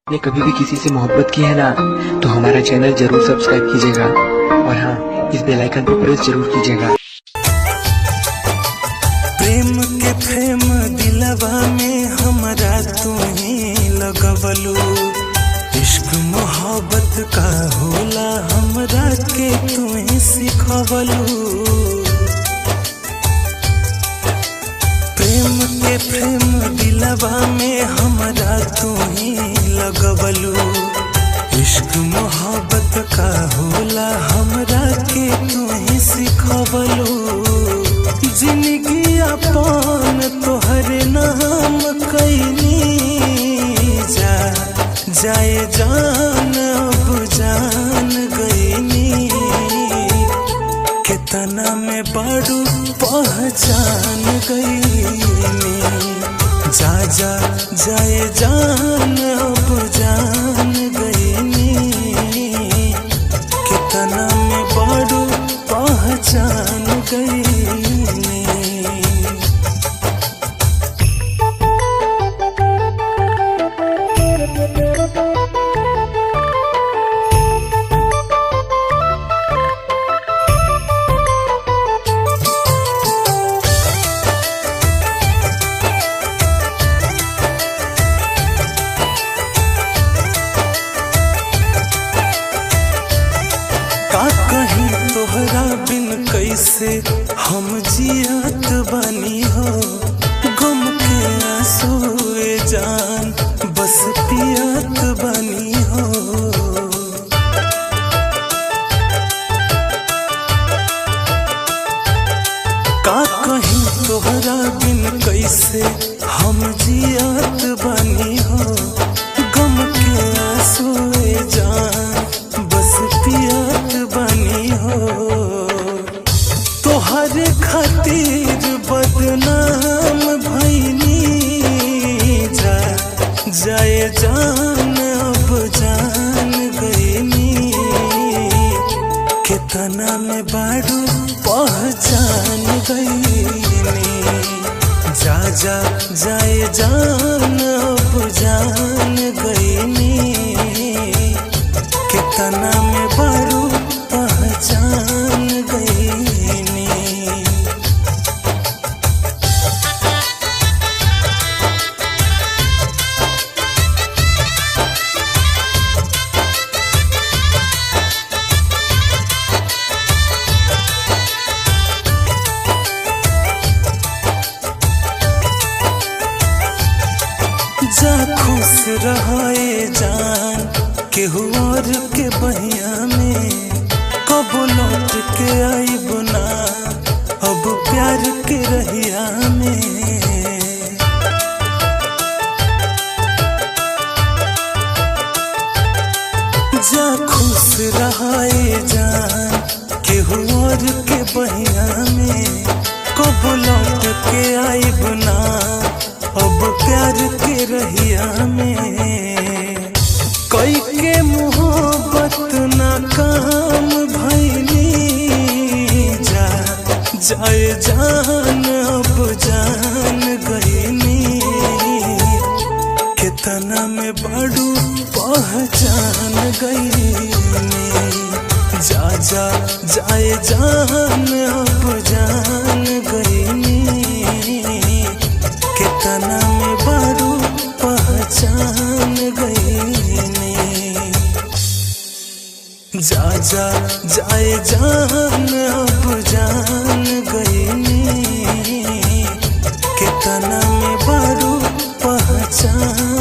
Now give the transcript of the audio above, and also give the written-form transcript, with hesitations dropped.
आपने कभी भी किसी से मोहब्बत की है ना, तो हमारा चैनल जरूर सब्सक्राइब कीजिएगा और हाँ, इस बेल आइकन पर प्रेस जरूर कीजिएगा। प्रेम के प्रेम दिलवा में हमरा तुम्हें लगवलू, इश्क मोहब्बत का होला हमरा के तुम्हें सिखवलू। प्रेम के प्रेम दिलवा में हमरा तुम्हें लगवलू, इश्क मोहब्बत का होला हमरा के तुम्हें सिखवलू। जिंदगी अपन तोहरे नाम कैनी, जाए जान अब जान गईनी। कितना में बड़ू पहचान गईनी, जाए जान अब जान गईनी। कितना में बड़ू पहचान गईनी। का कहीं तोहरा बिन कैसे हम जियत बनी हो, गम के आंसुए जान बस पियत बनी हो। का कहीं तोहरा बिन कैसे हम जियत बनी हो, गम के आंसुए जान बस पियत बनी हो। तोहरे खातिर बदनाम भईनी, जाए जान अब जान गईनी। कितना में बारू पहचान गईनी, जाए जान अब जान गईनी। कितना में बारू पहचान गईनी। जा खुश रहे जान केहू और के बहिया में, कब लौट के आईब ना अब प्यार के रहिया में। जा खुश रहे जान केहू और के बहिया में, कब लौट के आईब ना अब प्यार के रहिया में। कोई के मोहब्बत नाकाम भईनी, जाए जान अब जान गईनी। कितना में बड़ू पहचान गईनी, जाए जान अब जान गईनी। कितना में बड़ू पहचान गईनी, जाए जान अब जान गईनी। कितना में बड़ू पहचान